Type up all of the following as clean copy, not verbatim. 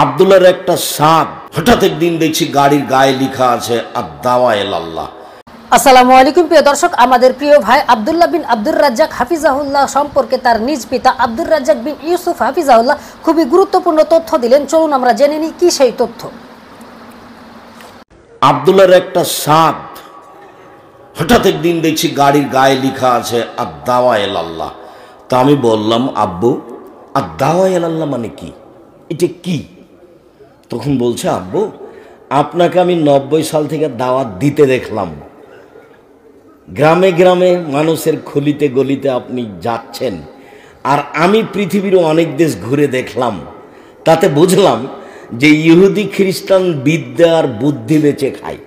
আব্দুল্লাহর একটা সাপ, হঠাৎ একদিন দেখছি গাড়ির গায়ে লেখা আছে আদ-দাওয়া ইলাল্লাহ। আসসালামু আলাইকুম প্রিয় দর্শক, আমাদের প্রিয় ভাই আব্দুল্লাহ বিন আব্দুর রাজ্জাক হাফিজাহুল্লাহ সম্পর্কে তার নিজ পিতা আব্দুর রাজ্জাক বিন ইউসুফ হাফিজাহুল্লাহ খুবই গুরুত্বপূর্ণ তথ্য দিলেন। চলুন আমরা জেনে নিই কি সেই তথ্য। আব্দুল্লাহর একটা সাপ, হঠাৎ একদিন দেখছি গাড়ির গায়ে লেখা আছে আদ-দাওয়া ইলাল্লাহ। তা আমি বললাম, আব্বু আদ-দাওয়া ইলাল্লাহ মানে কি, এটা কি? তখন বলছে, আব্বু আপনাকে আমি 90 সাল থেকে দাওয়াত দিতে দেখলাম, গ্রামে গ্রামে মানুষের খলিতে গলিতে আপনি যাচ্ছেন, আর আমি পৃথিবীর অনেক দেশ ঘুরে দেখলাম, তাতে বুঝলাম যে ইহুদি খ্রিস্টান বিদ্যা আর বুদ্ধি বেচে খায়।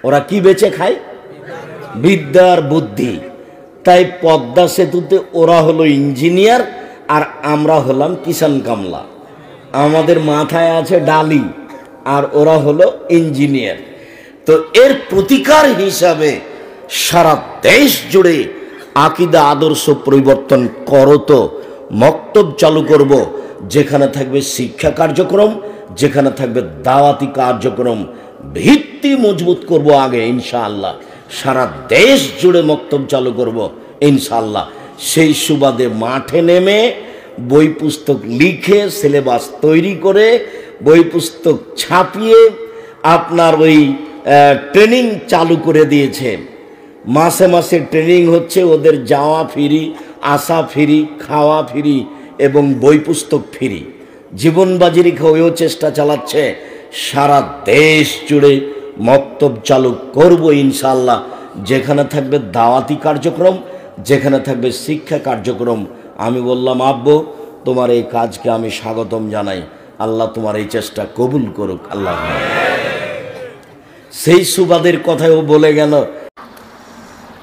ওরা কি বেচে খায়? বিদ্যা আর বুদ্ধি। তাই পদ্মা সেতুতে ওরা হলো ইঞ্জিনিয়ার আর আমরা হলাম কিষান কামলা। আমাদের মাথায় আছে ডালি আর ওরা হলো ইঞ্জিনিয়ার। তো এর প্রতিকার হিসাবে সারা দেশ জুড়ে আকীদা আদর্শ পরিবর্তন করো, তো মক্তব চালু করব, যেখানে থাকবে শিক্ষা কার্যক্রম, যেখানে থাকবে দাওয়াতি কার্যক্রম, ভিত্তি মজবুত করব আগে ইনশাআল্লাহ। সারা দেশ জুড়ে মক্তব চালু করব ইনশাআল্লাহ। সেই সুবাদে মাঠে নেমে বই পুস্তক লিখে সিলেবাস তৈরি করে বই পুস্তক ছাপিয়ে আপনার ওই ট্রেনিং চালু করে দিয়েছে। মাসে মাসে ট্রেনিং হচ্ছে, ওদের যাওয়া ফ্রি, আসা ফ্রি, খাওয়া ফ্রি এবং বই পুস্তক ফ্রি। জীবন বাজি রেখে ওইও চেষ্টা চালাচ্ছে। সারা দেশ জুড়ে মক্তব চালু করব ইনশাআল্লাহ, যেখানে থাকবে দাওয়াতি কার্যক্রম, যেখানে থাকবে শিক্ষা কার্যক্রম। আমি বললাম, আব্বু তোমার এই কাজকে আমি স্বাগতম জানাই, আল্লাহ তোমার এই চেষ্টা কবুল করুক, আল্লাহ। সেই সুবাদের কথাও বলে গেল।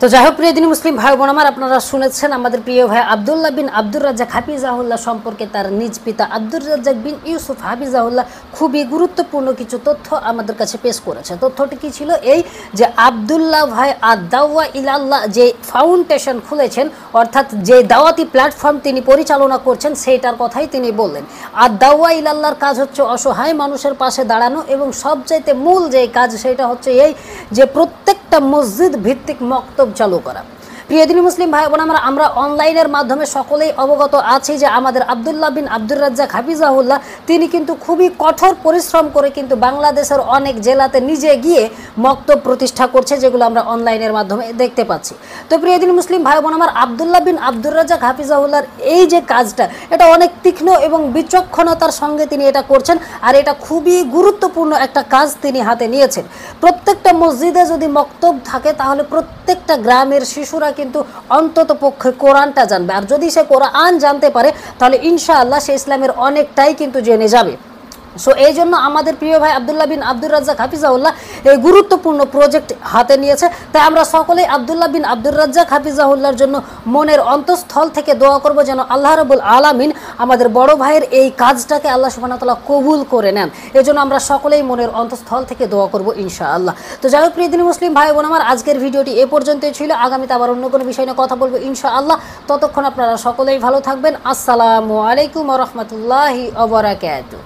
তো যাই হোক প্রিয় দিনী মুসলিম ভাই বোন আমার, আপনারা শুনেছেন আমাদের প্রিয় ভাই আব্দুল্লাহ বিন আব্দুর রাজ্জাক হাফিজাহুল্লাহ সম্পর্কে তার নিজ পিতা আব্দুর রাজ্জাক বিন ইউসুফ হাফিজাহুল্লাহ খুবই গুরুত্বপূর্ণ কিছু তথ্য আমাদের কাছে পেশ করেছে। তথ্যটি কি ছিল? এই যে আব্দুল্লাহ ভাই আদ-দাওয়া ইলাল্লাহ যে ফাউন্ডেশন খুলেছেন, অর্থাৎ যে দাওয়াতি প্ল্যাটফর্ম তিনি পরিচালনা করছেন, সেইটার কথাই তিনি বললেন। আদ-দাওয়া ইলাল্লাহর কাজ হচ্ছে অসহায় মানুষের পাশে দাঁড়ানো, এবং সবচাইতে মূল যে কাজ সেটা হচ্ছে এই যে প্রত্যেকটা মসজিদ ভিত্তিক মক্তব চালু করা। প্রিয় দিনী মুসলিম ভাই বোন আমরা অনলাইনের মাধ্যমে সকলেই অবগত আছি যে আমাদের আব্দুল্লাহ বিন আব্দুর রাজ্জাক হাফিজাহুল্লাহ তিনি কিন্তু খুবই কঠোর পরিশ্রম করে কিন্তু বাংলাদেশের অনেক জেলাতে নিজে গিয়ে মক্তব প্রতিষ্ঠা করছে, যেগুলো আমরা অনলাইনের মাধ্যমে দেখতে পাচ্ছি। তো প্রিয় দিনী মুসলিম ভাই বোন আব্দুল্লাহ বিন আব্দুর রাজ্জাক হাফিজাহুল্লাহর এই যে কাজটা, এটা অনেক তীক্ষ্ণ এবং বিচক্ষণতার সঙ্গে তিনি এটা করছেন, আর এটা খুবই গুরুত্বপূর্ণ একটা কাজ তিনি হাতে নিয়েছেন। প্রত্যেকটা মসজিদে যদি মক্তব থাকে, তাহলে প্রত্যেকটা গ্রামের শিশুরা কিন্তু অন্তত পক্ষে কোরআনটা জানবে, আর যদি সে কোরআন জানতে পারে তাহলে ইনশাআল্লাহ সে ইসলামের অনেকটাই কিন্তু জেনে যাবে। সো এই জন্য আমাদের প্রিয় ভাই আব্দুল্লাহ বিন আব্দুর রাজ্জাক হাফিজাহুল্লাহ এই গুরুত্বপূর্ণ প্রজেক্ট হাতে নিয়েছে। তাই আমরা সকলেই আব্দুল্লাহ বিন আব্দুর রাজ্জাক হাফিজাহুল্লাহর জন্য মনের অন্তঃস্থল থেকে দোয়া করব, যেন আল্লাহ রাব্বুল আলামিন আমাদের বড় ভাইয়ের এই কাজটাকে আল্লাহ সুবহানাহু ওয়া তাআলা কবুল করে নেন। এই জন্য আমরা সকলেই মনের অন্তঃস্থল থেকে দোয়া করব ইনশাআল্লাহ। তো যাই হোক প্রিয় দিনী মুসলিম ভাই বোন আমার, আজকের ভিডিওটি এ পর্যন্তই ছিল। আগামীতে আবার অন্য কোনো বিষয় নিয়ে কথা বলবো ইনশাআল্লাহ। ততক্ষণ আপনারা সকলেই ভালো থাকবেন। আসসালামু আলাইকুম ওয়া রাহমাতুল্লাহি ওয়া বারাকাতুহু।